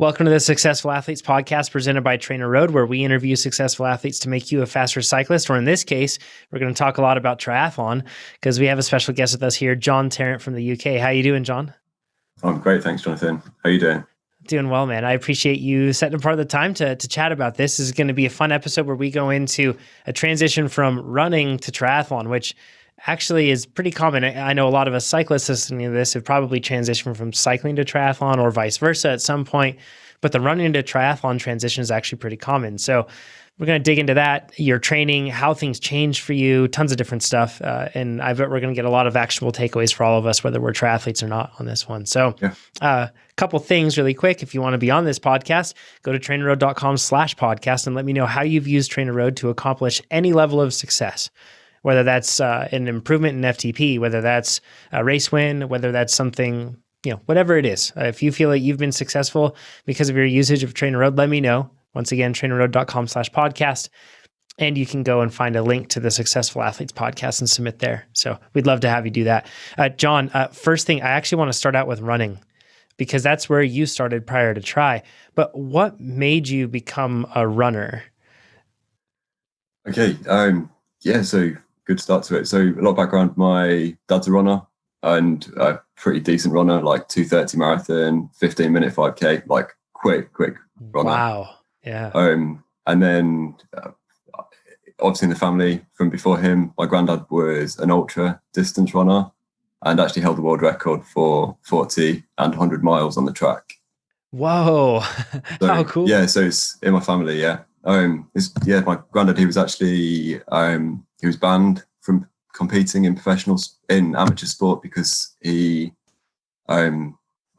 Welcome to the Successful Athletes podcast presented by TrainerRoad, where we interview successful athletes to make you a faster cyclist. Or in this case, we're going to talk a lot about triathlon because we have a special guest with us here, Jon Tarrant from the UK. How you doing, John? I'm great. Thanks, Jonathan. How are you doing? Doing well, man. I appreciate you setting apart the time to chat about this. This is going to be a fun episode where we go into a transition from running to triathlon, which actually is pretty common. I know a lot of us cyclists listening to this have probably transitioned from cycling to triathlon or vice versa at some point, but the running to triathlon transition is actually pretty common. So we're going to dig into that, your training, how things changed for you, tons of different stuff. And I bet we're going to get a lot of actionable takeaways for all of us, whether we're triathletes or not on this one. So a couple things really quick. If you want to be on this podcast, go to trainerroad.com/podcast and let me know how you've used TrainerRoad to accomplish any level of success. Whether that's an improvement in FTP, whether that's a race win, whether that's something, whatever it is. If you feel like you've been successful because of your usage of TrainerRoad, let me know. Once again, trainerroad.com/podcast. And you can go and find a link to the Successful Athletes podcast and submit there. So we'd love to have you do that. John, first thing, I actually want to start out with running because that's where you started prior to Tri. But what made you become a runner? Okay. So good start to it. So a lot of background. My dad's a runner and a pretty decent runner, like 2:30 marathon, 15-minute 5K, like quick runner. Wow. Yeah. And then obviously in the family from before him, my granddad was an ultra distance runner and actually held the world record for 40 and 100 miles on the track. Whoa. So, how cool. Yeah. So it's in my family. Yeah. My granddad, he was actually, he was banned from competing in amateur sport because he, when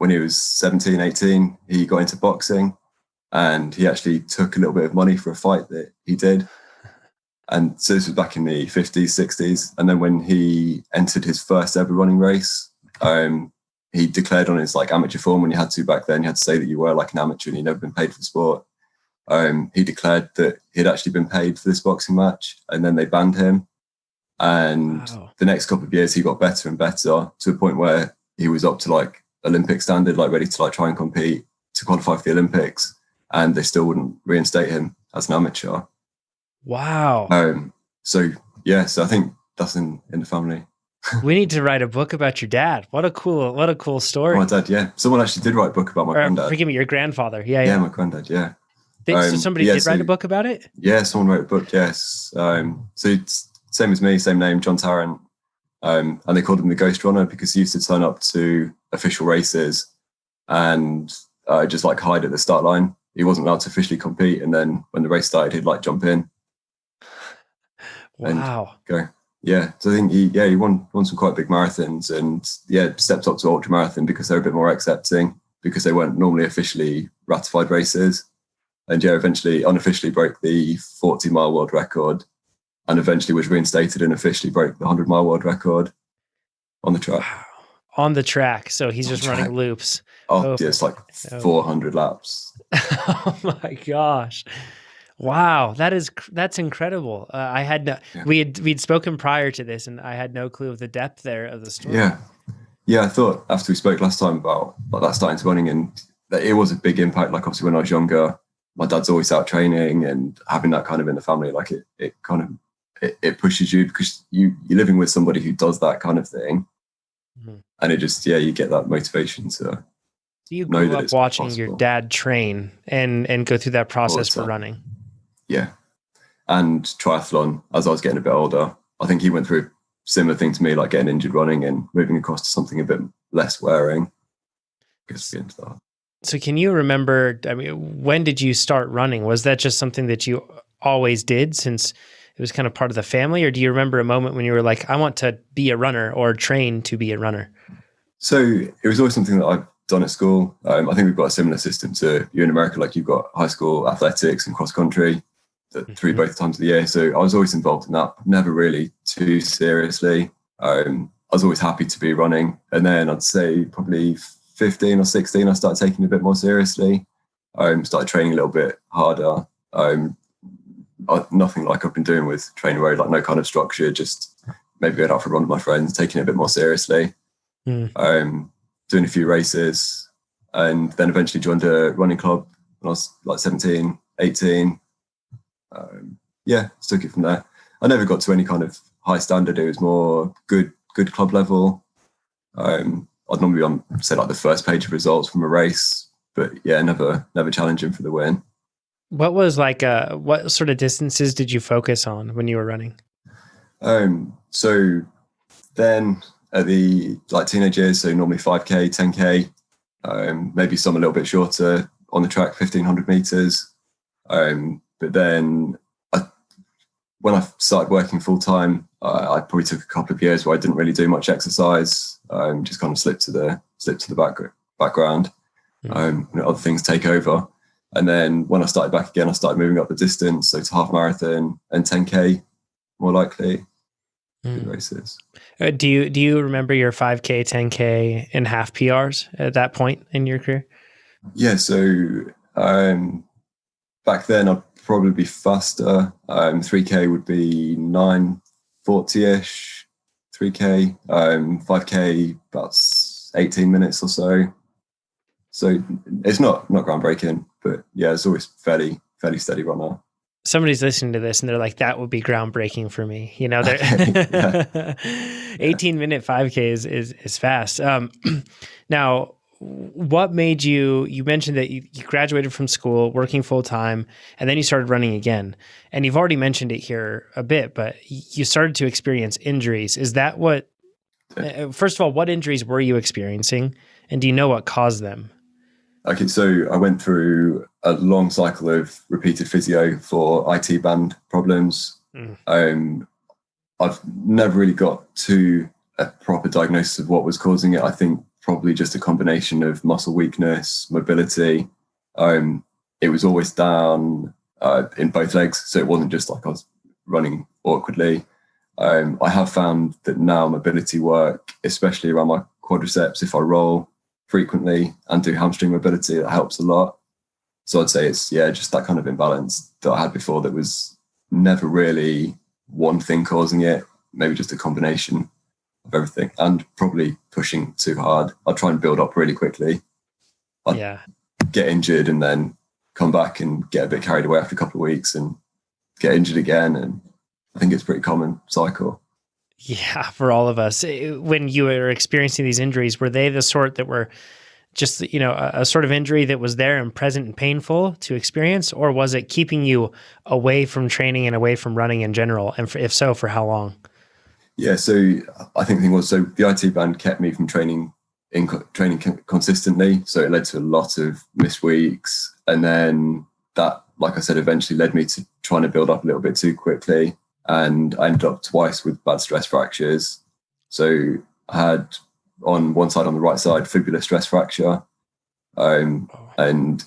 he was 17, 18, he got into boxing and he actually took a little bit of money for a fight that he did. And so this was back in the 50s, 60s. And then when he entered his first ever running race, he declared on his amateur form, when you had to back then, you had to say that you were an amateur and you'd never been paid for the sport. He declared that he'd actually been paid for this boxing match, and then they banned him. And The next couple of years, he got better and better to a point where he was up to Olympic standard, ready to try and compete to qualify for the Olympics, and they still wouldn't reinstate him as an amateur. Wow. So I think that's in the family. We need to write a book about your dad. What a cool story. My dad, yeah. Someone actually did write a book about my granddad. Forgive me, your grandfather. Yeah. Yeah, my granddad, yeah. So somebody did write a book about it? Yeah, someone wrote a book, yes. So it's same as me, same name, Jon Tarrant. And they called him the Ghost Runner because he used to turn up to official races and just hide at the start line. He wasn't allowed to officially compete. And then when the race started, he'd jump in. Wow. And go. Yeah. So I think he won some quite big marathons and stepped up to ultra marathon because they were a bit more accepting because they weren't normally officially ratified races. And eventually unofficially broke the 40-mile world record and eventually was reinstated and officially broke the 100-mile world record on the track. Wow. On the track. So he's just running loops. It's 400 laps. Oh my gosh. Wow. That's incredible. We'd spoken prior to this and I had no clue of the depth there of the story. Yeah. Yeah. I thought after we spoke last time about that starting to running and that it was a big impact. Obviously when I was younger, my dad's always out training and having that kind of in the family, it pushes you because you're living with somebody who does that kind of thing. Mm-hmm. And it just, you get that motivation to So you grew up watching your dad train and go through that process for running. Yeah. And triathlon, as I was getting a bit older, I think he went through a similar thing to me, getting injured running and moving across to something a bit less wearing. I guess get into that. So can you remember, when did you start running? Was that just something that you always did since it was kind of part of the family? Or do you remember a moment when you were like, I want to be a runner or train to be a runner? So it was always something that I've done at school. I think we've got a similar system to you in America. You've got high school athletics and cross country through both times of the year. So I was always involved in that, never really too seriously. I was always happy to be running. And then I'd say probably 15 or 16, I started taking it a bit more seriously. Started training a little bit harder. Nothing like I've been doing with TrainerRoad, no kind of structure, just maybe going out for a run with my friends, taking it a bit more seriously. Doing a few races. and then eventually joined a running club when I was like 17, 18. Took it from there. I never got to any kind of high standard. It was more good club level. I'd normally be on, say, like the first page of results from a race, but yeah, never challenging for the win. What was what sort of distances did you focus on when you were running? So then at the teenage years, so normally 5K, 10K, maybe some a little bit shorter on the track, 1500 meters. But then when I started working full time, I probably took a couple of years where I didn't really do much exercise, just kind of slipped to the background. Other things take over. And then when I started back again, I started moving up the distance, so to half marathon and 10K, more likely. Good races. Do you remember your 5K, 10K, and half PRs at that point in your career? Yeah, so back then I'd probably be faster. 3K would be 9:40ish. 3K, 5K about 18 minutes or so. So it's not groundbreaking, but yeah, it's always fairly steady runner. Somebody's listening to this and they're like, that would be groundbreaking for me. 18-minute 5K is fast. Now, what made you mentioned that you graduated from school, working full time, and then you started running again. And you've already mentioned it here a bit, but you started to experience injuries. Is that what, first of all, what injuries were you experiencing? And do you know what caused them? Okay, so I went through a long cycle of repeated physio for IT band problems. I've never really got to a proper diagnosis of what was causing it. I think probably just a combination of muscle weakness, mobility. It was always down in both legs, so it wasn't just like I was running awkwardly. I have found that now mobility work, especially around my quadriceps, if I roll frequently and do hamstring mobility, that helps a lot. So I'd say it's just that kind of imbalance that I had before that was never really one thing causing it, maybe just a combination of everything, and probably pushing too hard. I'd try and build up really quickly. I'd get injured and then come back and get a bit carried away after a couple of weeks and get injured again. And I think it's a pretty common cycle. Yeah, for all of us. When you were experiencing these injuries, were they the sort that were just, a sort of injury that was there and present and painful to experience? Or was it keeping you away from training and away from running in general? And if so, for how long? Yeah, so I think the thing was, so the IT band kept me from training consistently. So it led to a lot of missed weeks. And then that, like I said, eventually led me to trying to build up a little bit too quickly. And I ended up twice with bad stress fractures. So I had on one side, on the right side, fibular stress fracture. And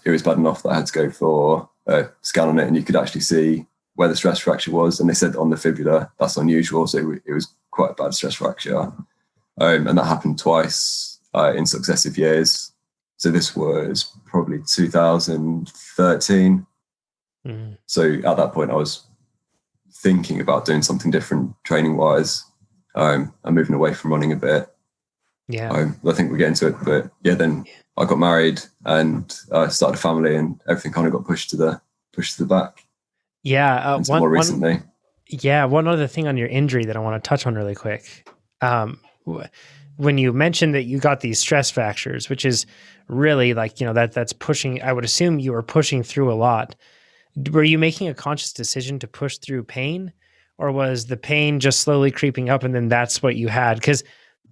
it was bad enough that I had to go for a scan on it, and you could actually see where the stress fracture was. And they said on the fibula, that's unusual. So it was quite a bad stress fracture. And that happened twice in successive years. So this was probably 2013. So at that point, I was thinking about doing something different training wise. I'm moving away from running a bit. I think we'll get into it, but then I got married and started a family, and everything kind of got pushed to the back. More recently. One other thing on your injury that I want to touch on really quick. When you mentioned that you got these stress fractures, which is really that's pushing, I would assume you were pushing through a lot. Were you making a conscious decision to push through pain, or was the pain just slowly creeping up and then that's what you had? Because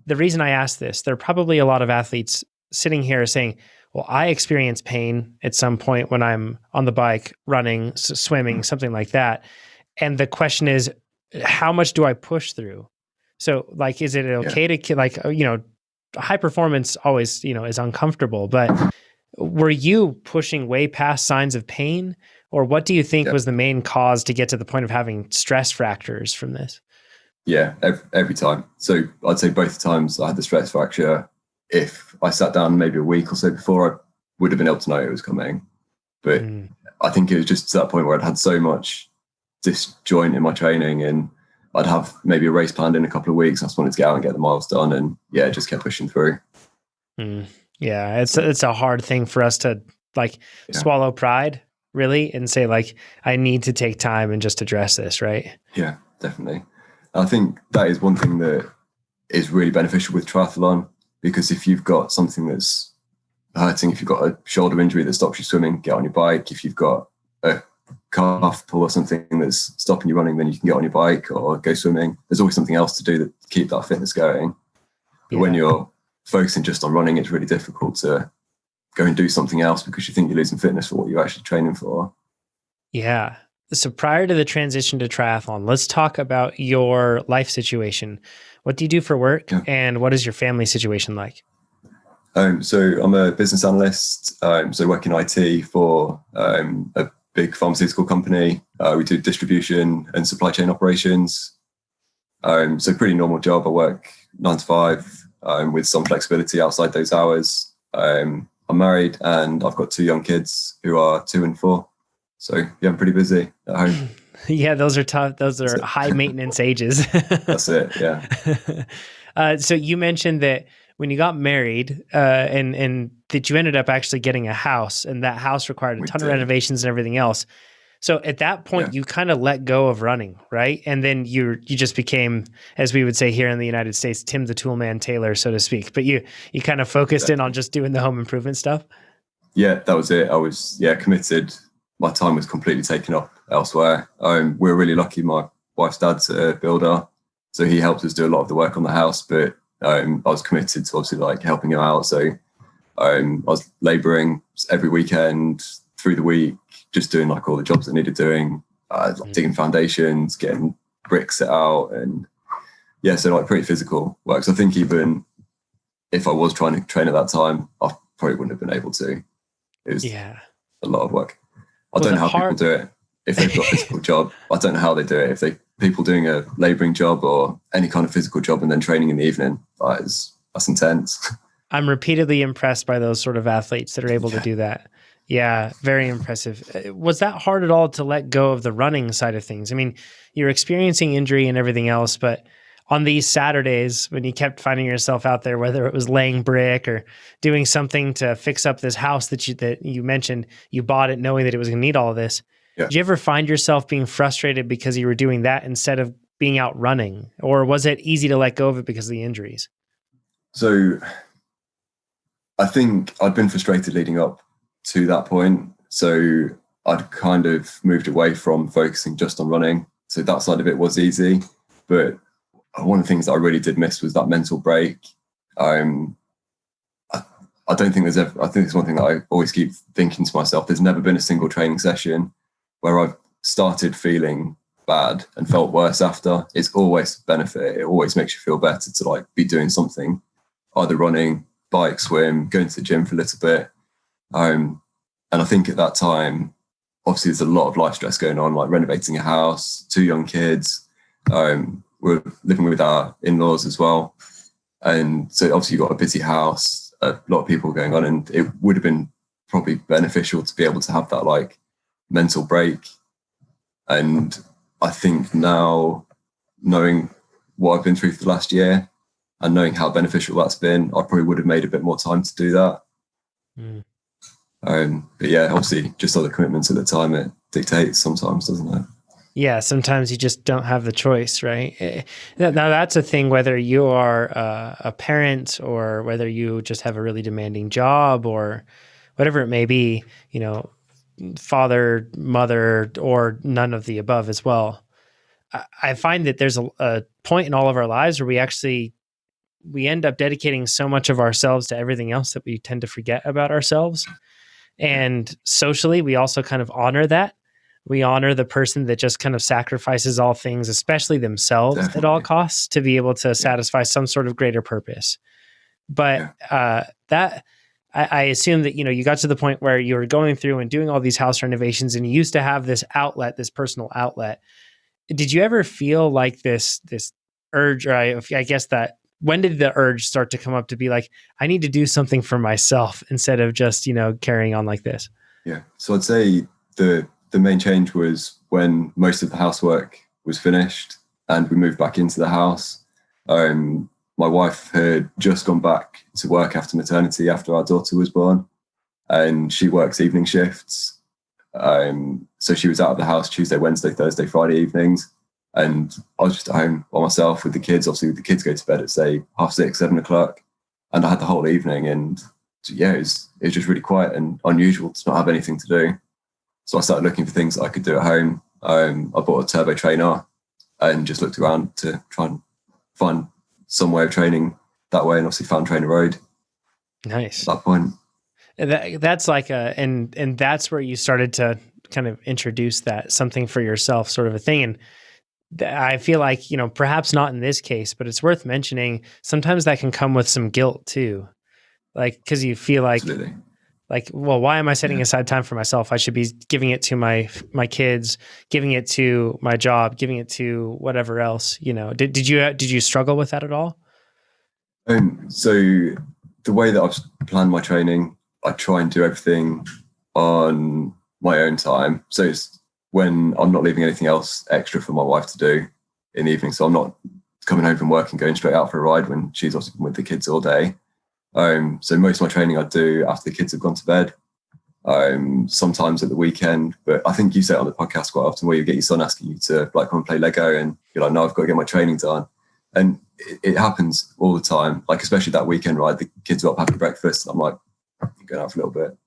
the reason I ask this, there are probably a lot of athletes sitting here saying, well, I experience pain at some point when I'm on the bike, running, swimming, something like that. And the question is, how much do I push through? So is it okay to high performance always, is uncomfortable, but were you pushing way past signs of pain? Or what do you think was the main cause to get to the point of having stress fractures from this? Yeah, every time. So I'd say both times I had the stress fracture, if I sat down maybe a week or so before, I would have been able to know it was coming. But I think it was just to that point where I'd had so much disjoint in my training, and I'd have maybe a race planned in a couple of weeks. I just wanted to get out and get the miles done, and just kept pushing through. Yeah, it's a hard thing for us to like Yeah. swallow pride, really, and say like, I need to take time and just address this, right? Yeah, definitely. I think that is one thing that is really beneficial with triathlon, because if you've got something that's hurting, if you've got a shoulder injury that stops you swimming, get on your bike. If you've got a calf pull or something that's stopping you running, then you can get on your bike or go swimming. There's always something else to do to keep that fitness going. But when you're focusing just on running, it's really difficult to go and do something else because you think you're losing fitness for what you're actually training for. Yeah. So prior to the transition to triathlon, let's talk about your life situation. What do you do for work, and what is your family situation like? So I'm a business analyst. So I work in IT for a big pharmaceutical company. We do distribution and supply chain operations. So pretty normal job. I work 9 to 5 with some flexibility outside those hours. I'm married and I've got 2 young kids who are 2 and 4. So yeah, I'm pretty busy at home. Yeah, those are tough. Those are high maintenance ages. That's it. Yeah. So you mentioned that when you got married, and that you ended up actually getting a house, and that house required a ton of renovations and everything else. So at that point, you kind of let go of running, right? And then you just became, as we would say here in the United States, Tim the Toolman Taylor, so to speak. But you kind of focused in on just doing the home improvement stuff. Yeah, that was it. I was committed. My time was completely taken up elsewhere. We're really lucky. My wife's dad's a builder, so he helped us do a lot of the work on the house. But I was committed to obviously like helping him out. So I was labouring every weekend through the week, just doing like all the jobs that needed doing, like digging foundations, getting bricks set out, and so like pretty physical work. So I think even if I was trying to train at that time, I probably wouldn't have been able to. It was a lot of work. I don't know how people do it if they've got a physical job. I don't know how they do it. If people doing a labouring job or any kind of physical job and then training in the evening, that's intense. I'm repeatedly impressed by those sort of athletes that are able to do that. Yeah, very impressive. Was that hard at all to let go of the running side of things? I mean, you're experiencing injury and everything else, but on these Saturdays when you kept finding yourself out there, whether it was laying brick or doing something to fix up this house that you mentioned, you bought it knowing that it was going to need all of this. Did you ever find yourself being frustrated because you were doing that instead of being out running? Or was it easy to let go of it because of the injuries? So I think I'd been frustrated leading up to that point. So I'd kind of moved away from focusing just on running. So that side of it was easy. But one of the things that I really did miss was that mental break. I don't think there's ever, I think it's one thing that I always keep thinking to myself, there's never been a single training session where I've started feeling bad and felt worse after. It's always a benefit. It always makes you feel better to like be doing something, either running, bike, swim, going to the gym for a little bit. And I think at that time, obviously there's a lot of life stress going on, like renovating a house, 2 young kids. We're living with our in-laws as well. And so obviously you've got a busy house, a lot of people going on, and it would have been probably beneficial to be able to have that like mental break. And I think now, knowing what I've been through for the last year and knowing how beneficial that's been, I probably would have made a bit more time to do that. But yeah, obviously just other commitments at the time, it dictates sometimes, doesn't it? Yeah, sometimes you just don't have the choice, right? Now that's a thing, whether you are a parent or whether you just have a really demanding job or whatever it may be, father, mother, or none of the above as well. I find that there's a point in all of our lives where we end up dedicating so much of ourselves to everything else that we tend to forget about ourselves. And socially, we also kind of honor that. We honor the person that just kind of sacrifices all things, especially themselves at all costs, to be able to satisfy some sort of greater purpose. But I assume that, you got to the point where you were going through and doing all these house renovations and you used to have this outlet, this personal outlet. Did you ever feel like this urge, or I guess that, when did the urge start to come up to be like, I need to do something for myself instead of just, carrying on like this? Yeah. So I'd say the main change was when most of the housework was finished and we moved back into the house. my wife had just gone back to work after maternity after our daughter was born, and she works evening shifts. So she was out of the house Tuesday, Wednesday, Thursday, Friday evenings, and I was just at home by myself with the kids. Obviously, the kids go to bed at say 6:30, 7 o'clock, and I had the whole evening. And yeah, it was just really quiet and unusual to not have anything to do. So I started looking for things that I could do at home. I bought a turbo trainer and just looked around to try and find some way of training that way, and obviously found TrainerRoad. Nice. At that point. That's like and that's where you started to kind of introduce that something for yourself sort of a thing. And I feel like, you know, perhaps not in this case, but it's worth mentioning. Sometimes that can come with some guilt too. Like, cause you feel like, Absolutely. like, well, why am I setting aside time for myself? I should be giving it to my kids, giving it to my job, giving it to whatever else, you know. Did you struggle with that at all? So the way that I've planned my training, I try and do everything on my own time. So it's when I'm not leaving anything else extra for my wife to do in the evening. So I'm not coming home from work and going straight out for a ride when she's obviously been with the kids all day. So most of my training I do after the kids have gone to bed. Sometimes at the weekend, but I think you say it on the podcast quite often where you get your son asking you to like come and play Lego, and you're like, no, I've got to get my training done. And it happens all the time, like especially that weekend ride, the kids are up having breakfast, and I'm like, I'm going out for a little bit.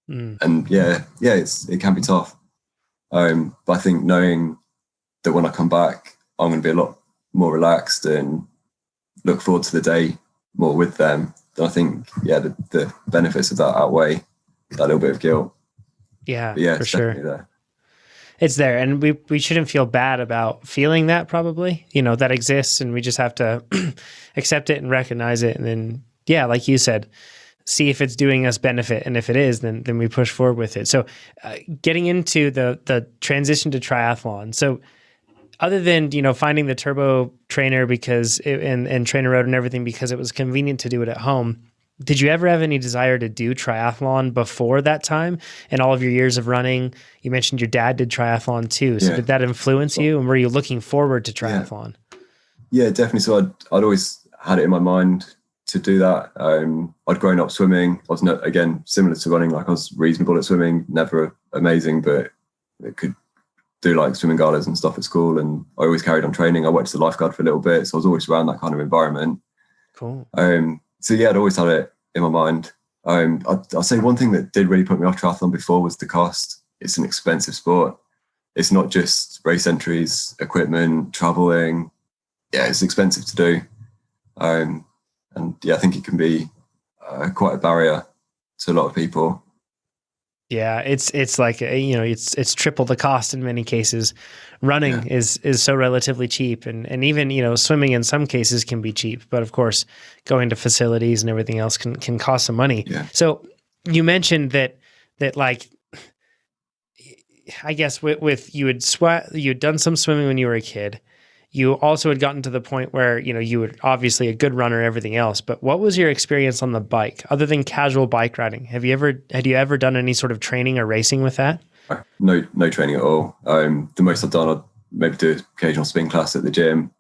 And yeah, it can be tough. But I think knowing that when I come back, I'm going to be a lot more relaxed and look forward to the day more with them, then I think, yeah, the benefits of that outweigh that little bit of guilt. Yeah, but yeah, for it's sure. definitely there. It's there, and we shouldn't feel bad about feeling that. Probably, you know, that exists, and we just have to accept it and recognize it, and then, yeah, like you said, see if it's doing us benefit, and if it is, then we push forward with it. So, getting into the transition to triathlon. So, other than, you know, finding the turbo trainer because and TrainerRoad and everything because it was convenient to do it at home, did you ever have any desire to do triathlon before that time? And all of your years of running, you mentioned your dad did triathlon too. So did that influence you? And were you looking forward to triathlon? Yeah, definitely. So I'd always had it in my mind to do that. I'd grown up swimming. I was not, again, similar to running, like I was reasonable at swimming, never amazing, but it could do like swimming galas and stuff at school. And I always carried on training. I worked as a lifeguard for a little bit. So I was always around that kind of environment. Cool. So yeah, I'd always had it in my mind. I'll say one thing that did really put me off triathlon before was the cost. It's an expensive sport. It's not just race entries, equipment, traveling. Yeah, it's expensive to do. And yeah, I think it can be quite a barrier to a lot of people. Yeah, it's like, you know, it's triple the cost in many cases. Running is so relatively cheap, and even, you know, swimming in some cases can be cheap, but of course going to facilities and everything else can cost some money. Yeah. So you mentioned that like, I guess with you'd done some swimming when you were a kid. You also had gotten to the point where, you know, you were obviously a good runner, everything else, but what was your experience on the bike other than casual bike riding? Had you ever done any sort of training or racing with that? No training at all. The most I've done, I'd maybe do an occasional spin class at the gym.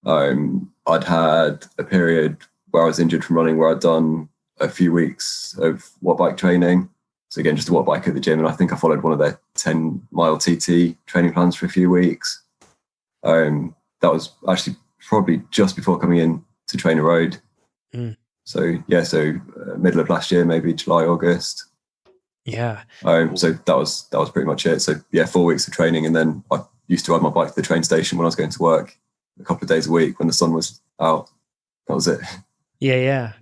I'd had a period where I was injured from running where I'd done a few weeks of watt bike training. So again, just a watt bike at the gym. And I think I followed one of their 10-mile TT training plans for a few weeks. That was actually probably just before coming in to TrainerRoad. So yeah, middle of last year, maybe July, August. Yeah. So that was pretty much it. So yeah, 4 weeks of training, and then I used to ride my bike to the train station when I was going to work a couple of days a week when the sun was out. That was it. Yeah.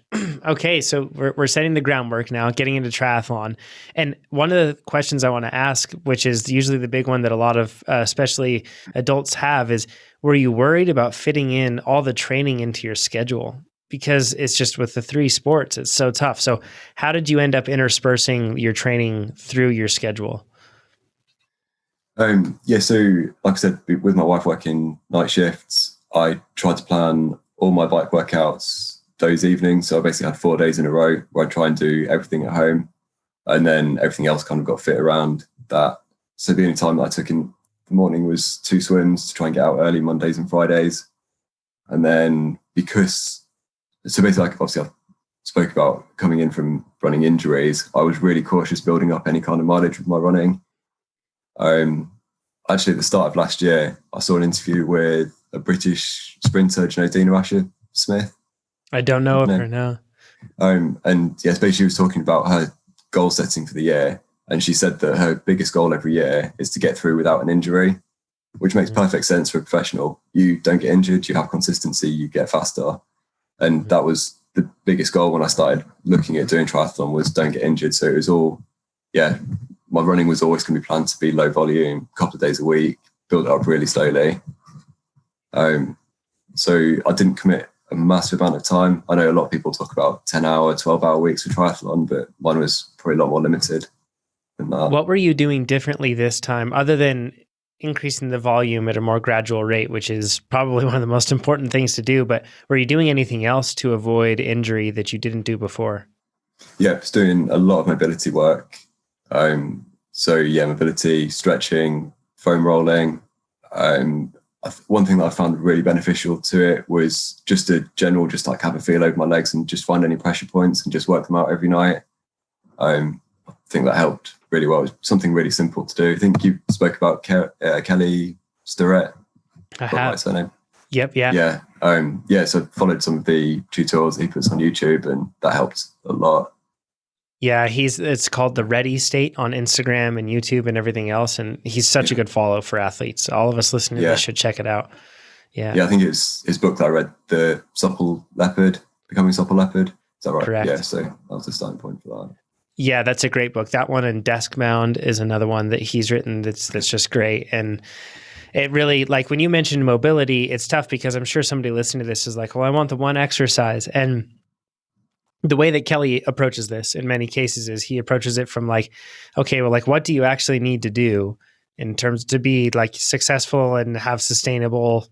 Okay, so we're setting the groundwork now, getting into triathlon. And one of the questions I want to ask, which is usually the big one that a lot of especially adults have, is, were you worried about fitting in all the training into your schedule? Because it's just with the three sports, it's so tough. So how did you end up interspersing your training through your schedule? Yeah, so like I said, with my wife working night shifts, I tried to plan all my bike workouts those evenings. So I basically had 4 days in a row where I try and do everything at home, and then everything else kind of got fit around that. So the only time that I took in the morning was 2 swims to try and get out early Mondays and Fridays. And then because so basically, like, obviously I spoke about coming in from running injuries. I was really cautious building up any kind of mileage with my running. Actually, at the start of last year, I saw an interview with a British sprinter, do you know Dina Asher-Smith? I don't know of her, no. And yes, basically she was talking about her goal setting for the year. And she said that her biggest goal every year is to get through without an injury, which makes perfect sense for a professional. You don't get injured, you have consistency, you get faster. And that was the biggest goal when I started looking at doing triathlon, was don't get injured. So it was all, my running was always going to be planned to be low volume, a couple of days a week, build it up really slowly. So I didn't commit a massive amount of time. I know a lot of people talk about 10-hour, 12-hour weeks for triathlon, but mine was probably a lot more limited than that. What were you doing differently this time, other than increasing the volume at a more gradual rate, which is probably one of the most important things to do, but were you doing anything else to avoid injury that you didn't do before? Yeah, I was doing a lot of mobility work. Mobility, stretching, foam rolling. One thing that I found really beneficial to it was just a general, just like have a feel over my legs and just find any pressure points and just work them out every night. I think that helped really well. It was something really simple to do. I think you spoke about Kelly Starrett. I have. Surname. Yep. Yeah. Yeah. So I followed some of the tutorials that he puts on YouTube, and that helped a lot. Yeah, it's called The Ready State on Instagram and YouTube and everything else. And he's such a good follow for athletes. All of us listening to this should check it out. Yeah. Yeah, I think it was his book that I read, The Supple Leopard, Becoming Supple Leopard. Is that right? Correct. Yeah, so that was the starting point for that. Yeah, that's a great book. That one, and Desk Bound is another one that he's written that's just great. And it really, like when you mentioned mobility, it's tough because I'm sure somebody listening to this is like, well, I want the one exercise. And the way that Kelly approaches this in many cases is he approaches it from like, okay, well, like what do you actually need to do in terms to be like successful and have sustainable,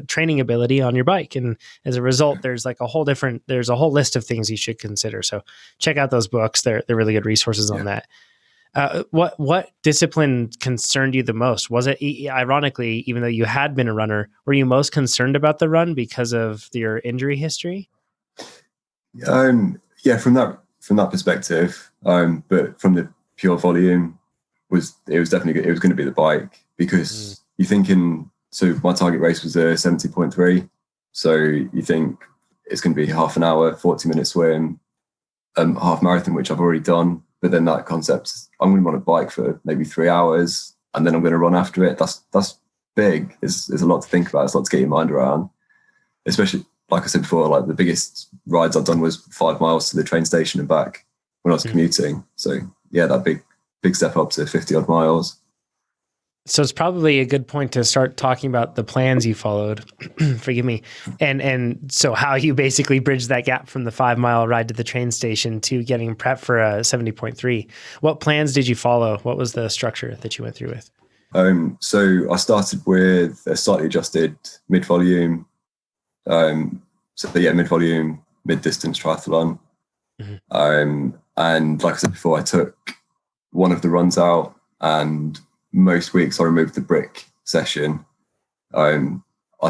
training ability on your bike. And as a result, there's a whole list of things you should consider. So check out those books. They're really good resources on that. What discipline concerned you the most? Was it, ironically, even though you had been a runner, were you most concerned about the run because of your injury history? From that perspective, but from the pure volume, it was definitely, it was going to be the bike, because you're thinking, so my target race was a 70.3, so you think it's going to be half an hour, 40-minute swim, half marathon, which I've already done, but then that concept, I'm going to be on a bike for maybe 3 hours and then I'm going to run after it. That's big. There's a lot to think about. It's a lot to get your mind around, especially, like I said before, like the biggest rides I've done was 5 miles to the train station and back when I was commuting. So yeah, that big step up to 50 odd miles. So it's probably a good point to start talking about the plans you followed. Forgive me. And so how you basically bridged that gap from the 5 mile ride to the train station to getting prepped for a 70.3. What plans did you follow? What was the structure that you went through with? So I started with a slightly adjusted mid-volume. Mid-volume, mid-distance triathlon. And like I said before, I took one of the runs out, and most weeks I removed the brick session. I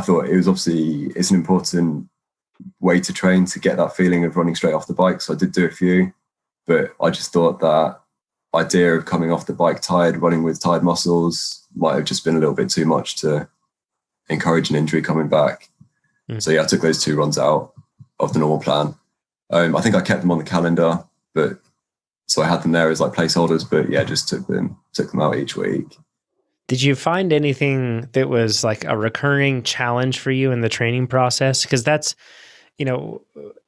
thought it's an important way to train, to get that feeling of running straight off the bike. So I did do a few, but I just thought that idea of coming off the bike tired, running with tired muscles, might have just been a little bit too much to encourage an injury coming back. So yeah, I took those 2 runs out of the normal plan. I think I kept them on the calendar, but so I had them there as like placeholders, but yeah, just took them out each week. Did you find anything that was like a recurring challenge for you in the training process? Because that's,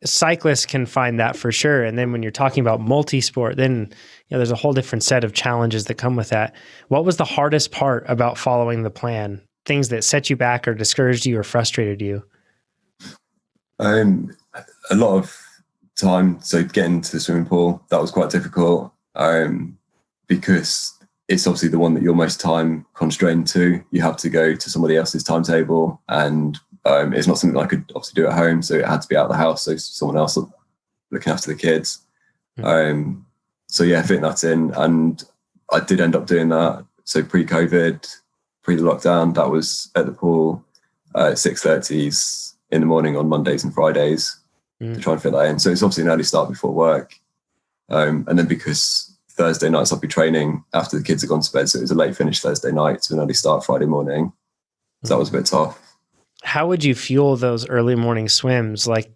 cyclists can find that for sure. And then when you're talking about multi-sport, then there's a whole different set of challenges that come with that. What was the hardest part about following the plan? Things that set you back or discouraged you or frustrated you? A lot of time. So getting to the swimming pool, that was quite difficult, because it's obviously the one that you're most time constrained to. You have to go to somebody else's timetable, and it's not something I could obviously do at home. So it had to be out of the house. So someone else looking after the kids. So yeah, fitting that in, and I did end up doing that. So pre-COVID, pre the lockdown, that was at the pool at 6:30s in the morning on Mondays and Fridays to try and fit that in. So it's obviously an early start before work. And then because Thursday nights I'll be training after the kids have gone to bed, so it was a late finish Thursday night to an early start Friday morning. So that was a bit tough. How would you fuel those early morning swims? Like,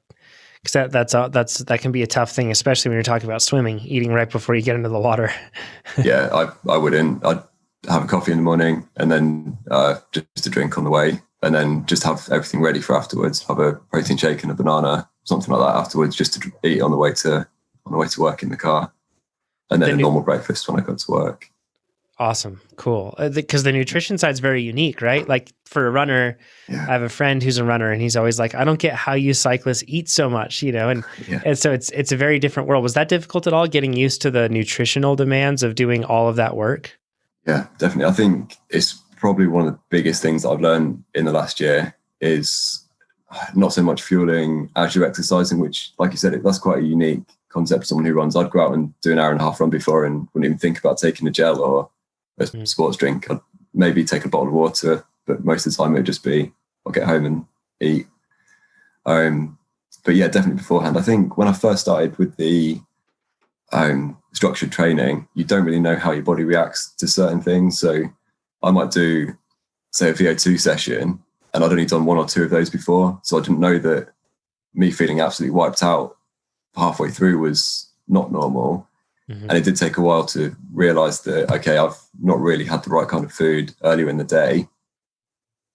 because that can be a tough thing, especially when you're talking about swimming, eating right before you get into the water. Yeah, I wouldn't. I'd have a coffee in the morning and then just a drink on the way, and then just have everything ready for afterwards. Have a protein shake and a banana, something like that afterwards, just to eat on the way to work in the car, and then a normal breakfast when I got to work. Awesome. Cool. Because the nutrition side is very unique, right? Like for a runner, I have a friend who's a runner and he's always like, I don't get how you cyclists eat so much, and so it's a very different world. Was that difficult at all, getting used to the nutritional demands of doing all of that work? Yeah, definitely. I think it's probably one of the biggest things that I've learned in the last year is not so much fueling as you're exercising, which, like you said, that's quite a unique concept for someone who runs. I'd go out and do an hour and a half run before and wouldn't even think about taking a gel or a sports drink. I'd maybe take a bottle of water, but most of the time it would just be I'll get home and eat. But yeah, definitely beforehand. I think when I first started with the structured training, you don't really know how your body reacts to certain things. So I might do, say, a VO2 session, and I'd only done 1 or 2 of those before. So I didn't know that me feeling absolutely wiped out halfway through was not normal. And it did take a while to realize that, okay, I've not really had the right kind of food earlier in the day.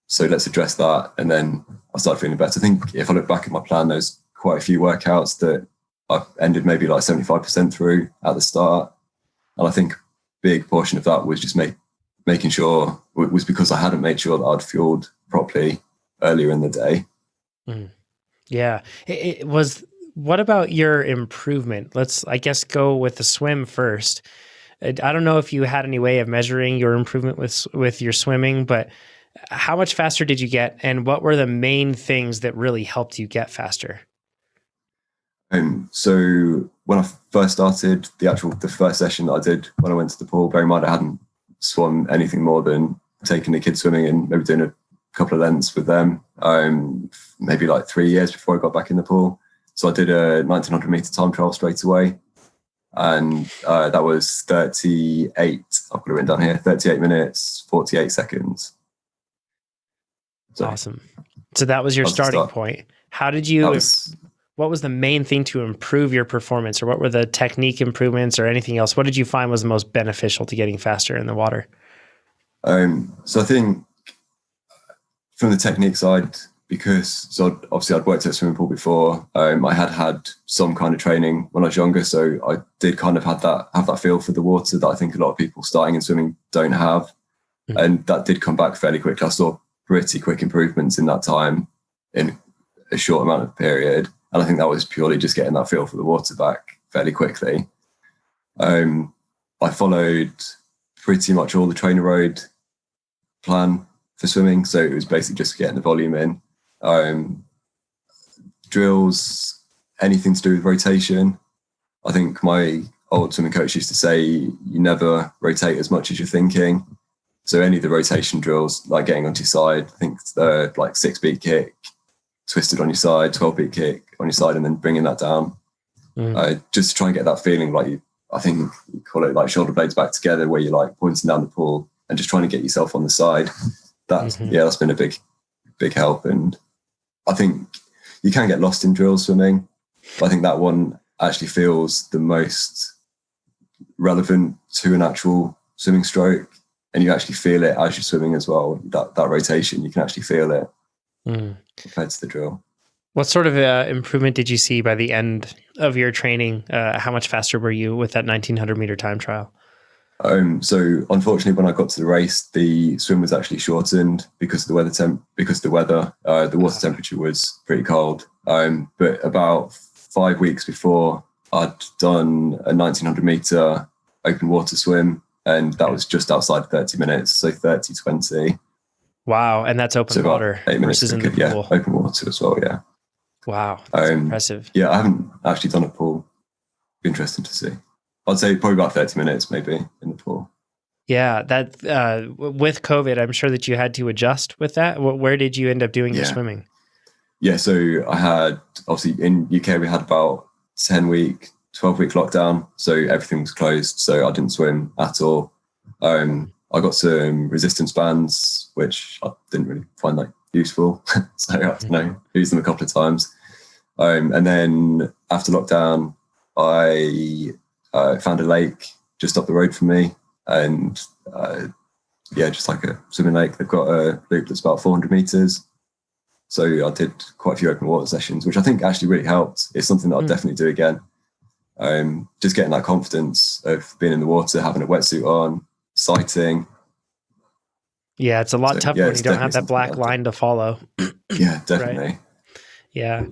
So let's address that. And then I started feeling better. I think if I look back at my plan, there's quite a few workouts that I've ended maybe like 75% through at the start. And I think a big portion of that was just making sure, it was because I hadn't made sure that I'd fueled properly earlier in the day. Yeah. It was. What about your improvement? Let's, I guess, go with the swim first. I don't know if you had any way of measuring your improvement with your swimming, but how much faster did you get? And what were the main things that really helped you get faster? So when I first started, the first session that I did when I went to the pool, bear in mind I hadn't swum anything more than taking the kids swimming and maybe doing a couple of lengths with them, maybe like 3 years before I got back in the pool. So I did a 1900 meter time trial straight away. And that was 38, I've got it written down here, 38 minutes, 48 seconds. So awesome. So that was your starting point. How did you, what was the main thing to improve your performance, or what were the technique improvements or anything else? What did you find was the most beneficial to getting faster in the water? So I think from the technique side, so obviously I'd worked at a swimming pool before. I had some kind of training when I was younger, so I did kind of have that feel for the water that I think a lot of people starting in swimming don't have. And that did come back fairly quickly. I saw pretty quick improvements in that time in a short amount of period. And I think that was purely just getting that feel for the water back fairly quickly. I followed pretty much all the TrainerRoad plan for swimming. So it was basically just getting the volume in. Drills, anything to do with rotation. I think my old swimming coach used to say you never rotate as much as you're thinking. So any of the rotation drills, like getting onto your side, I think the like 6-beat kick, twisted on your side, 12-beat kick on your side, and then bringing that down. Just to try and get that feeling like I think you call it like shoulder blades back together, where you're like pointing down the pool and just trying to get yourself on the side. That's been a big help. And I think you can get lost in drill swimming, but I think that one actually feels the most relevant to an actual swimming stroke, and you actually feel it as you're swimming as well. That rotation, you can actually feel it compared to the drill. What sort of improvement did you see by the end of your training? How much faster were you with that 1900 meter time trial? So unfortunately, when I got to the race, the swim was actually shortened because of the weather. The water temperature was pretty cold. But about 5 weeks before, I'd done a 1900 meter open water swim, and that was just outside 30 minutes, so 30-20. Wow, and that's open water 8 minutes versus in the pool. Yeah, open water as well. Yeah. Wow, that's impressive. Yeah, I haven't actually done a pool. Interesting to see. I'd say probably about 30 minutes maybe in the pool. Yeah, that with COVID, I'm sure that you had to adjust with that. Where did you end up doing your swimming? Yeah, so I had, obviously in UK, we had about 12-week lockdown. So everything was closed. So I didn't swim at all. I got some resistance bands, which I didn't really find that useful. So I had to use them a couple of times. And then after lockdown, I found a lake just up the road from me. And just like a swimming lake. They've got a loop that's about 400 meters. So I did quite a few open water sessions, which I think actually really helped. It's something that I'll definitely do again. Just getting that confidence of being in the water, having a wetsuit on, sighting. Yeah, it's a lot tougher when you don't have that black line to follow. Yeah, definitely. Right? Yeah.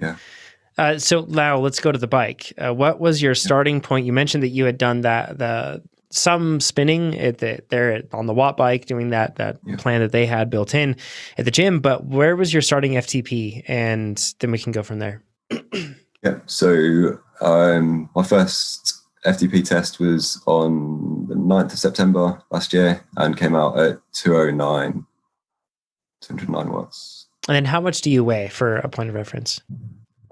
Yeah. So now let's go to the bike. What was your starting point? You mentioned that you had done some spinning there on the Watt bike, doing that plan that they had built in at the gym. But where was your starting FTP? And then we can go from there. Yeah. So my first FTP test was on the 9th of September last year and came out at 209 watts. And then how much do you weigh for a point of reference?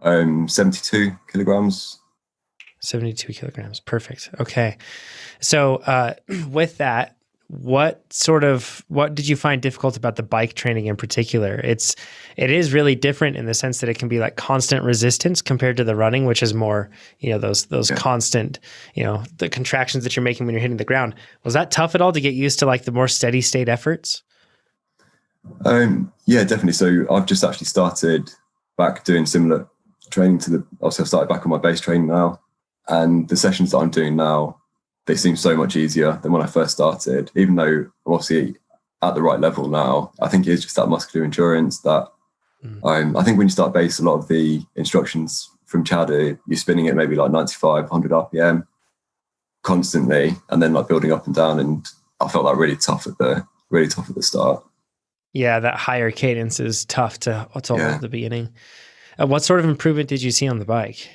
72 kilograms. 72 kilograms. Perfect. Okay. So with that, what did you find difficult about the bike training in particular? It is really different in the sense that it can be like constant resistance compared to the running, which is more, those constant, the contractions that you're making when you're hitting the ground. Was that tough at all to get used to like the more steady state efforts? Yeah, definitely. So I've just actually started back doing similar training obviously I've started back on my base training now, and the sessions that I'm doing now, they seem so much easier than when I first started, even though I'm obviously at the right level now. I think it's just that muscular endurance that I think when you start base, a lot of the instructions from Chad are you're spinning it maybe like 95, 100 RPM constantly, and then like building up and down. And I felt that really tough at the start. Yeah, that higher cadence is tough to hold at the beginning. What sort of improvement did you see on the bike?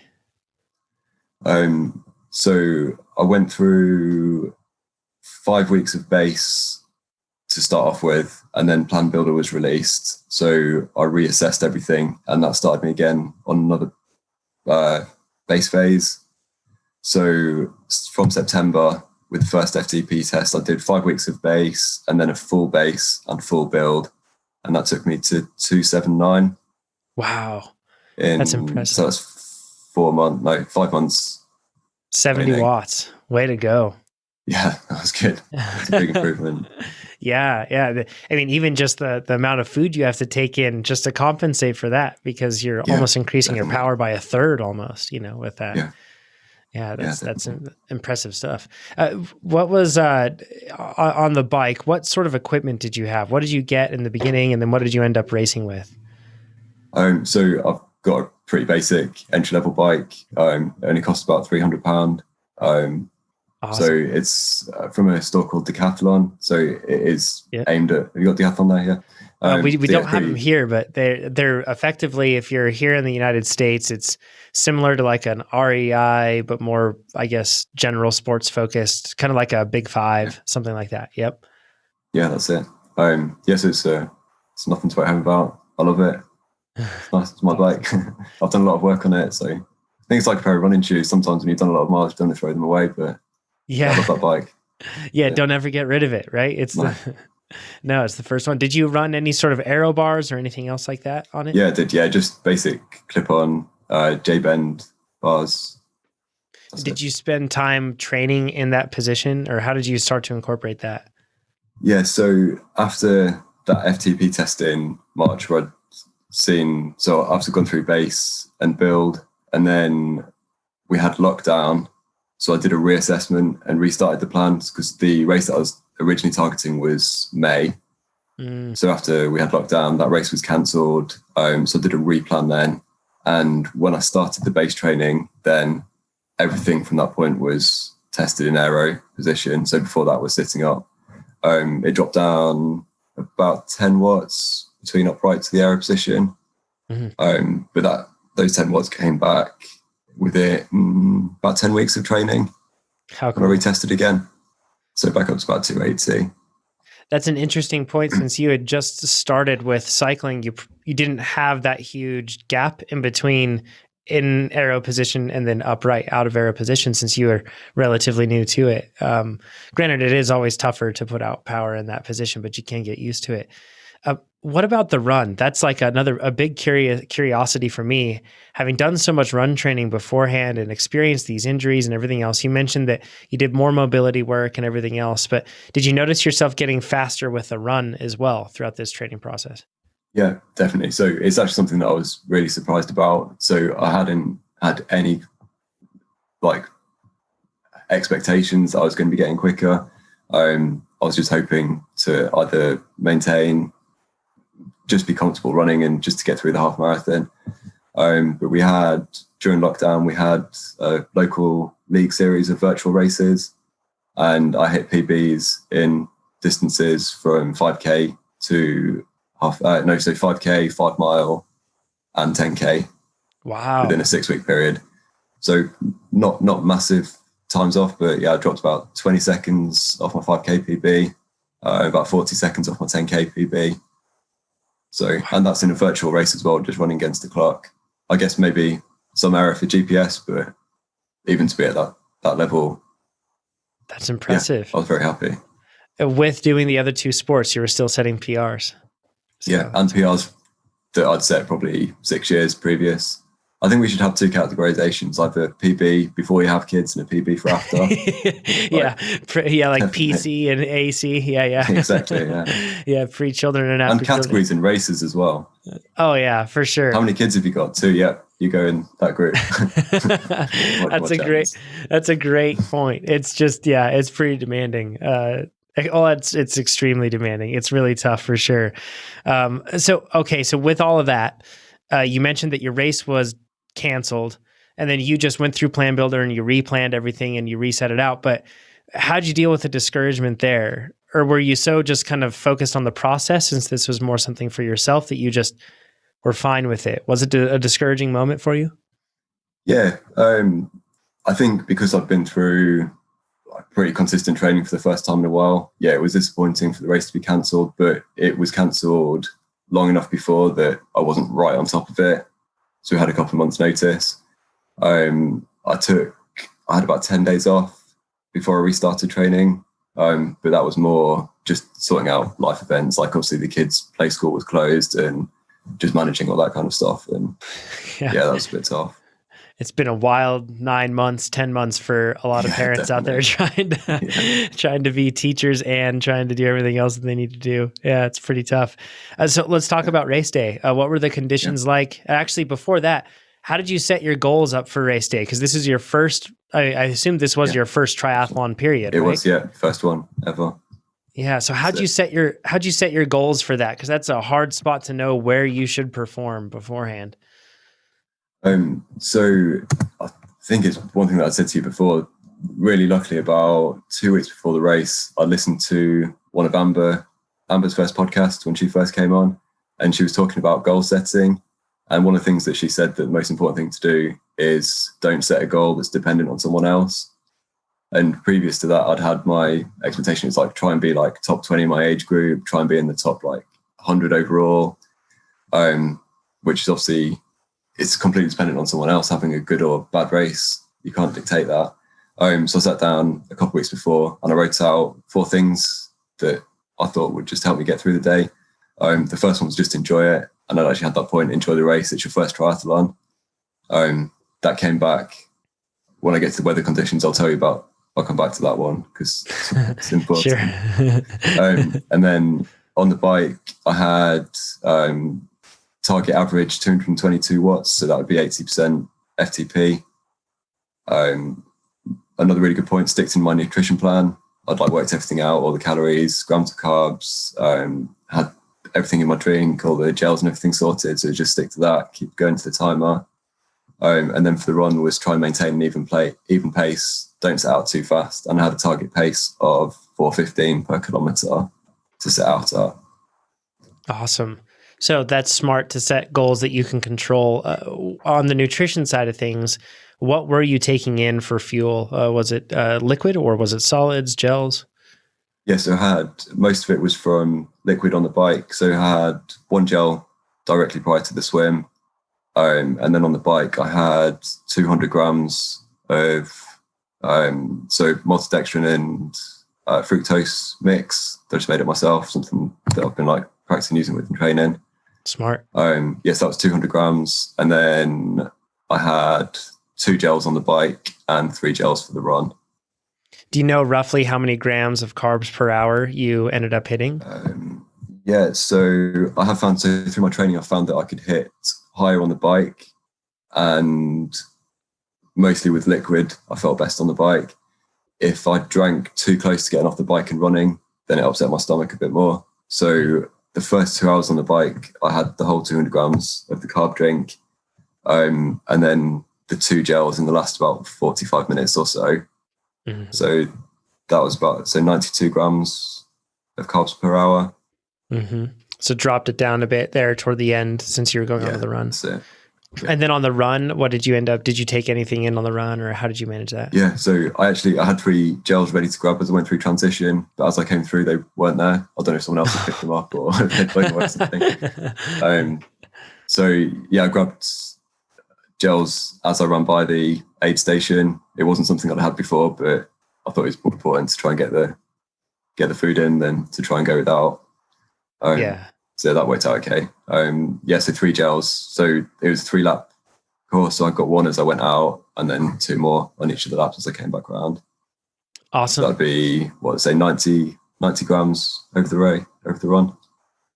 So I went through 5 weeks of base to start off with, and then Plan Builder was released. So I reassessed everything, and that started me again on another base phase. So from September, with the first FTP test, I did 5 weeks of base and then a full base and full build. And that took me to 279. Wow. That's impressive. So that's 5 months. 70 training. watts. Way to go. Yeah, that was good. That's a big improvement. Yeah. I mean, even just the amount of food you have to take in just to compensate for that, because you're almost increasing your power by a third almost, with that. Yeah, that's impressive stuff. What was on the bike? What sort of equipment did you have? What did you get in the beginning, and then what did you end up racing with? So I've got a pretty basic entry-level bike. It only costs about £300. Awesome. So it's from a store called Decathlon. So it is aimed at. Have you got Decathlon there? Yeah. We don't have them here, but they're effectively, if you're here in the United States, it's similar to like an REI, but more, I guess, general sports focused, kind of like a Big Five, something like that. Yep. Yeah, that's it. So it's nothing to write home about. I love it. It's nice. It's my bike. I've done a lot of work on it. So I think it's like a pair of running shoes. Sometimes when you've done a lot of miles, you don't throw them away, but I love that bike. Yeah, don't ever get rid of it, right? It's it's the first one. Did you run any sort of aero bars or anything else like that on it? Yeah, I did. Yeah, just basic clip-on J-bend bars. Did you spend time training in that position, or how did you start to incorporate that? Yeah, so after that FTP test in March, where after gone through base and build, and then we had lockdown. So I did a reassessment and restarted the plans, because the race that I was originally targeting was May. So after we had lockdown, that race was cancelled. So I did a replan then. And when I started the base training, then everything from that point was tested in aero position. So before that was sitting up. It dropped down about 10 watts between upright to the aero position. But those 10 watts came back with it about 10 weeks of training. How cool. And I retested again. So back up to about 280. That's an interesting point. Since you had just started with cycling, you didn't have that huge gap in between in aero position and then upright out of aero position, since you were relatively new to it. Granted, it is always tougher to put out power in that position, but you can get used to it. What about the run? That's like a big curiosity for me, having done so much run training beforehand and experienced these injuries and everything else. You mentioned that you did more mobility work and everything else, but did you notice yourself getting faster with the run as well throughout this training process? Yeah, definitely. So it's actually something that I was really surprised about. So I hadn't had any like expectations that I was going to be getting quicker. I was just hoping to either maintain, just be comfortable running and just to get through the half marathon. But we had, during lockdown, we had a local league series of virtual races, and I hit PBs in distances from 5K to 5K, 5 mile and 10K. Wow. Within a 6-week period. So not massive times off, but yeah, I dropped about 20 seconds off my 5K PB, about 40 seconds off my 10K PB. So, and that's in a virtual race as well, just running against the clock. I guess maybe some error for GPS, but even to be at that level. That's impressive. Yeah, I was very happy. With doing the other two sports, you were still setting PRs. So yeah, and PRs that I'd set probably 6 years previous. I think we should have 2 categorizations, like a PB before you have kids and a PB for after. Like PC and AC. Yeah. Exactly, yeah. Yeah, pre-children and after. And categories in races as well. Oh, yeah, for sure. How many kids have you got? 2, yeah. You go in that group. That's a great point. It's just, yeah, it's pretty demanding. It's extremely demanding. It's really tough for sure. So with all of that, you mentioned that your race was canceled, and then you just went through Plan Builder and you replanned everything and you reset it out. But how'd you deal with the discouragement there? Or were you so just kind of focused on the process, since this was more something for yourself, that you just were fine with it? Was it a discouraging moment for you? Yeah. I think because I've been through pretty consistent training for the first time in a while, yeah, it was disappointing for the race to be cancelled, but it was cancelled long enough before that I wasn't right on top of it. So we had a couple of months notice. I had about 10 days off before I restarted training. But that was more just sorting out life events. Like obviously the kids' play school was closed and just managing all that kind of stuff. And yeah that was a bit tough. It's been a wild 9 months, 10 months for a lot of parents out there trying to be teachers and trying to do everything else that they need to do. Yeah, it's pretty tough. So let's talk about race day. What were the conditions like? Actually, before that, how did you set your goals up for race day? Because this is your first, I assume this was your first triathlon period, It right? was, first one ever. Yeah. So how'd you set your goals for that? Because that's a hard spot to know where you should perform beforehand. So I think it's one thing that I said to you before. Really luckily, about 2 weeks before the race, I listened to one of Amber's first podcast when she first came on, and she was talking about goal setting. And one of the things that she said that the most important thing to do is don't set a goal that's dependent on someone else. And previous to that, I'd had my expectation is like try and be like top 20 in my age group, try and be in the top like 100 overall, which is obviously, it's completely dependent on someone else having a good or bad race. You can't dictate that. So I sat down a couple of weeks before and I wrote out 4 things that I thought would just help me get through the day. The first one was just enjoy it. And I actually had that point, enjoy the race. It's your first triathlon. That came back. When I get to the weather conditions, I'll come back to that one because it's important. Sure. And then on the bike, I had target average 222 watts, so that would be 80% FTP. Another really good point, stick to my nutrition plan. I'd worked everything out, all the calories, grams of carbs, had everything in my drink, all the gels and everything sorted, so just stick to that, keep going to the timer. And then for the run was try and maintain an even pace, don't set out too fast, and I had a target pace of 4:15 per kilometre to set out at. Awesome. So that's smart to set goals that you can control. On the nutrition side of things, what were you taking in for fuel? Was it liquid or was it solids, gels? Yeah, so most of it was from liquid on the bike. So I had one gel directly prior to the swim. And then on the bike, I had 200 grams of so maltodextrin and fructose mix that I just made it myself, something that I've been like practicing using with in training. Smart. Yes, that was 200 grams. And then I had 2 gels on the bike and 3 gels for the run. Do you know roughly how many grams of carbs per hour you ended up hitting? Yeah, so I have found, so through my training, I found that I could hit higher on the bike, and mostly with liquid, I felt best on the bike. If I drank too close to getting off the bike and running, then it upset my stomach a bit more. So the first 2 hours on the bike, I had the whole 200 grams of the carb drink, and then the 2 gels in the last about 45 minutes or so. Mm-hmm. So that was about 92 grams of carbs per hour. Mm-hmm. So dropped it down a bit there toward the end since you were going on the run. That's it. Yeah. And then on the run, what did you end up? Did you take anything in on the run, or how did you manage that? Yeah, so I had 3 gels ready to grab as I went through transition, but as I came through, they weren't there. I don't know if someone else had picked them up or they'd blown away or something. So yeah, I grabbed gels as I ran by the aid station. It wasn't something I'd had before, but I thought it was more important to try and get the food in than to try and go without. So that worked out okay. So 3 gels. So it was a 3-lap course. So I got 1 as I went out, and then 2 more on each of the laps as I came back around. Awesome. So that'd be 90 grams over the run.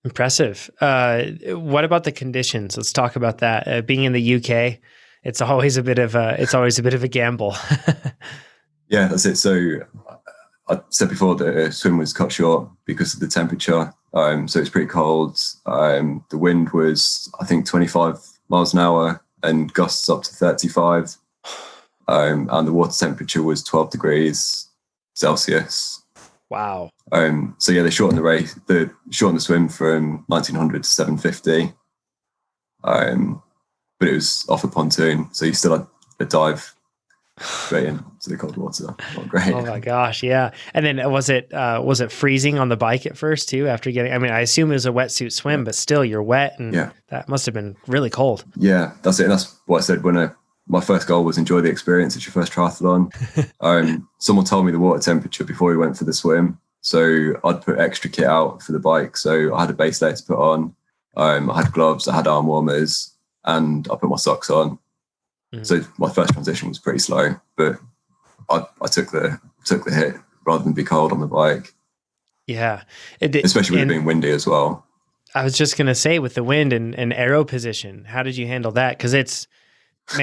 Impressive. What about the conditions? Let's talk about that. Being in the UK, it's always a bit of a gamble. Yeah, that's it. So I said before the swim was cut short because of the temperature. So it's pretty cold. The wind was, I think, 25 miles an hour and gusts up to 35. And the water temperature was 12 degrees Celsius. Wow. So yeah, they shortened the swim from 1900 to 750. But it was off a pontoon, so you still had a dive straight into the cold water. Not great. Oh my gosh, yeah. And then was it freezing on the bike at first too? After getting, I mean, I assume it was a wetsuit swim, but still, you're wet, and that must have been really cold. Yeah, that's it. And that's what I said when my first goal was enjoy the experience. It's your first triathlon. Someone told me the water temperature before we went for the swim, so I'd put extra kit out for the bike. So I had a base layer to put on. I had gloves, I had arm warmers, and I put my socks on. Mm-hmm. So my first transition was pretty slow, but I took the hit rather than be cold on the bike. Yeah. Especially with it being windy as well. I was just going to say, with the wind and aero position, how did you handle that? Because it's for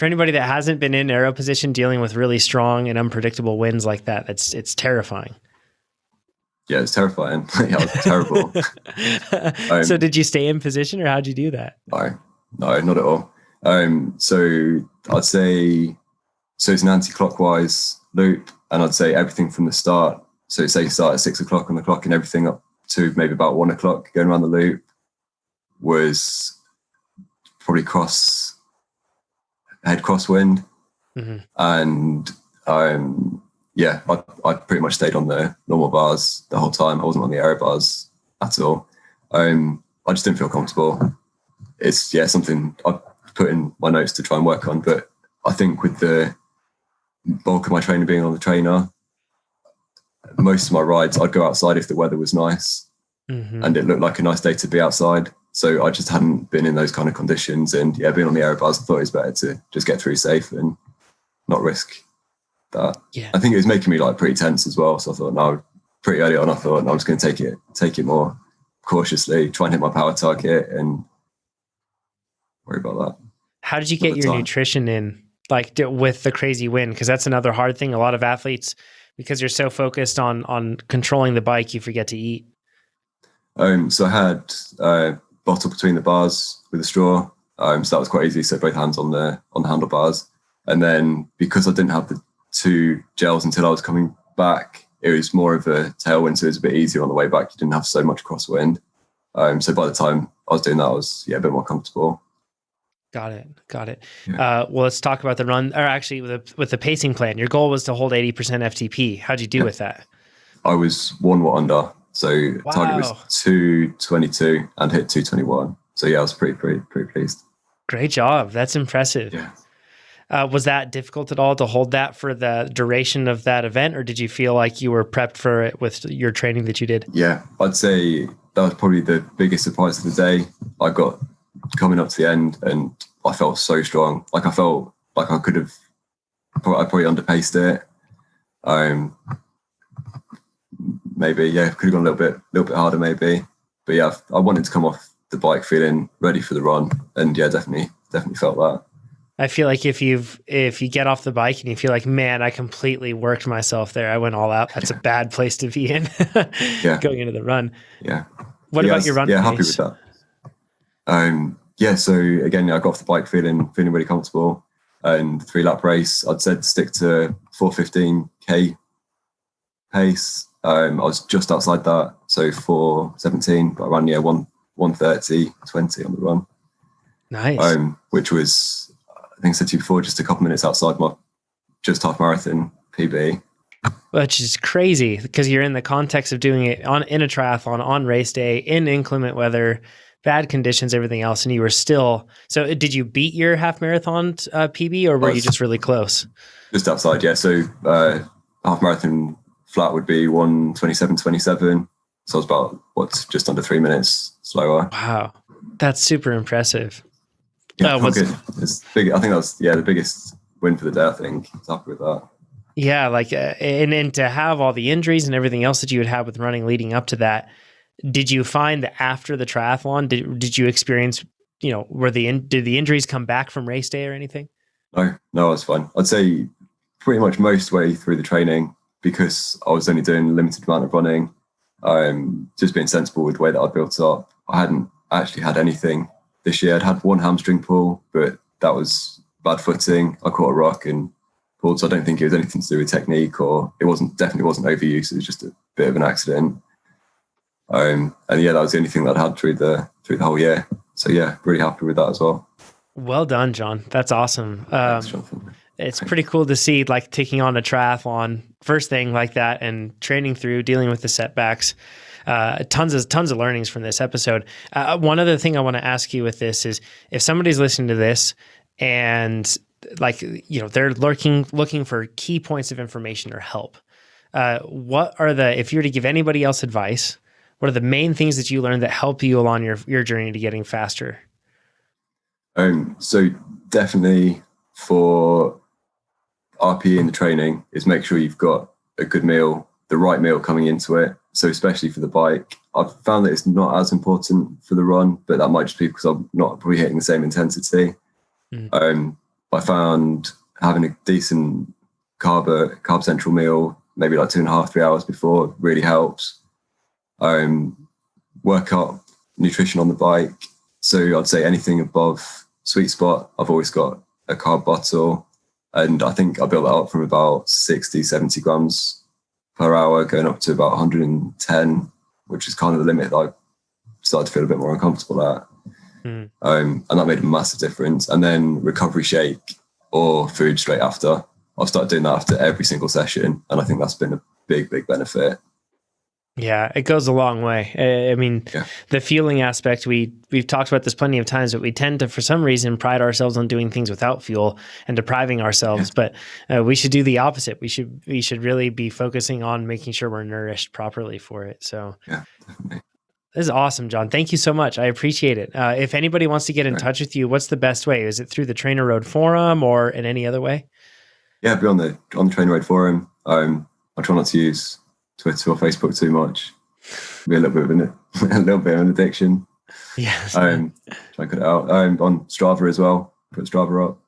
anybody that hasn't been in aero position, dealing with really strong and unpredictable winds like that, it's terrifying. Yeah, it's terrifying. Yeah, it was terrible. So did you stay in position, or how'd you do that? No, not at all. So I'd say, it's an anti-clockwise loop, and I'd say everything from the start. So say you start at 6 o'clock on the clock, and everything up to maybe about 1 o'clock going around the loop was probably head crosswind. Mm-hmm. And I pretty much stayed on the normal bars the whole time. I wasn't on the aero bars at all. I just didn't feel comfortable. It's something I put in my notes to try and work on, but I think with the bulk of my training being on the trainer, most of my rides I'd go outside if the weather was nice. Mm-hmm. And it looked like a nice day to be outside. So I just hadn't been in those kind of conditions, and being on the aero bars, I thought it was better to just get through safe and not risk that. Yeah. I think it was making me like pretty tense as well. So I thought, no, pretty early on, I thought, no, I'm just going to take it more cautiously, try and hit my power target and worry about that. How did you get your nutrition in, like with the crazy wind? Because that's another hard thing. A lot of athletes, because you're so focused on controlling the bike, you forget to eat. So I had a bottle between the bars with a straw. So that was quite easy. So both hands on the handlebars. And then because I didn't have the 2 gels until I was coming back, it was more of a tailwind. So it was a bit easier on the way back. You didn't have so much crosswind. So by the time I was doing that, I was a bit more comfortable. Got it. Yeah. Well, let's talk about the run, or actually with the pacing plan. Your goal was to hold 80% FTP. How'd you do with that? I was 1 watt under. So target was Wow. 222 and hit 221. So yeah, I was pretty pleased. Great job. That's impressive. Yeah. Was that difficult at all to hold that for the duration of that event, or did you feel like you were prepped for it with your training that you did? Yeah, I'd say that was probably the biggest surprise of the day. I got coming up to the end and I felt so strong. Like I felt like I probably underpaced it. Maybe, yeah, could have gone a little bit harder maybe. But yeah, I wanted to come off the bike feeling ready for the run. And yeah, definitely felt that. I feel like if you get off the bike and you feel like, man, I completely worked myself there, I went all out, that's a bad place to be in going into the run. Yeah. What about your run pace? Yeah, happy with that. Yeah, so again, I got off the bike feeling really comfortable. And 3-lap race, I'd said stick to 4:15K pace. I was just outside that, so 4:17, but I ran 1:30.20 on the run. Nice. Which was, I think I said to you before, just a couple minutes outside my just half marathon PB. Which is crazy because you're in the context of doing it in a triathlon on race day in inclement weather, bad conditions, everything else, and you were still. So, did you beat your half marathon PB, or were you just really close? Just outside, yeah. So, half marathon flat would be 1:27.27. So I was about just under 3 minutes slower. Wow, that's super impressive. Yeah, good. It's big. I think that was the biggest win for the day. I think I was happy with that. Yeah, like and to have all the injuries and everything else that you would have with running leading up to that, did you find that after the triathlon, did you experience, did the injuries come back from race day or anything? No, it was fine. I'd say pretty much most way through the training, because I was only doing a limited amount of running, just being sensible with the way that I'd built up. I hadn't actually had anything this year. I'd had one hamstring pull, but that was bad footing. I caught a rock and pulled, so I don't think it was anything to do with technique, or definitely wasn't overuse. It was just a bit of an accident. And yeah, that was the only thing that I had through the whole year. So yeah, really happy with that as well. Well done, John. That's awesome. Thanks, Jonathan. It's pretty cool to see, like, taking on a triathlon first thing like that and training through, dealing with the setbacks. Tons of learnings from this episode. One other thing I want to ask you with this is, if somebody's listening to this and they're looking for key points of information or help, if you were to give anybody else advice, what are the main things that you learned that help you along your journey to getting faster? So definitely for RPE in the training is make sure you've got a good meal, the right meal coming into it. So especially for the bike, I've found that it's not as important for the run, but that might just be because I'm not probably hitting the same intensity. I found having a decent carb central meal, maybe like 2.5-3 hours before, really helps. Workout nutrition on the bike. So I'd say anything above sweet spot, I've always got a carb bottle. And I think I built that up from about 60, 70 grams per hour, going up to about 110, which is kind of the limit that I started to feel a bit more uncomfortable at. And that made a massive difference. And then recovery shake or food straight after. I've started doing that after every single session. And I think that's been a big benefit. Yeah, it goes a long way. I mean, The fueling aspect, we've talked about this plenty of times, but we tend to, for some reason, pride ourselves on doing things without fuel and depriving ourselves. But we should do the opposite. We should really be focusing on making sure we're nourished properly for it. So yeah, definitely. This is awesome, John. Thank you so much. I appreciate it. If anybody wants to get in touch with you, what's the best way? Is it through the TrainerRoad forum or in any other way? Yeah, be on the TrainerRoad forum. I try not to use Twitter or Facebook too much. Be a little bit of an addiction. Yes. Try and cut it out. On Strava as well. Put Strava up.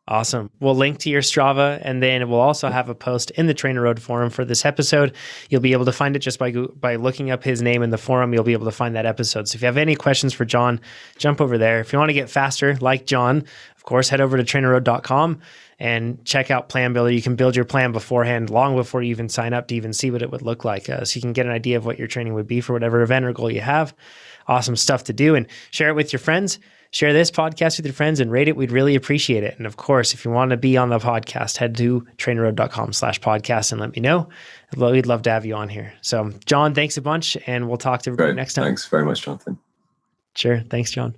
Awesome. We'll link to your Strava, and then we'll also have a post in the TrainerRoad forum for this episode. You'll be able to find it just by looking up his name in the forum. You'll be able to find that episode. So if you have any questions for John, jump over there. If you want to get faster, like John, of course, head over to trainerroad.com and check out Plan Builder. You can build your plan beforehand, long before you even sign up, to even see what it would look like. So you can get an idea of what your training would be for whatever event or goal you have. Awesome stuff to do, and share it with your friends. share this podcast with your friends and rate it. We'd really appreciate it. And of course, if you want to be on the podcast, head to trainerroad.com/podcast and let me know. We'd love to have you on here. So John, thanks a bunch, and we'll talk to everybody next time. Thanks very much, Jonathan. Sure. Thanks, John.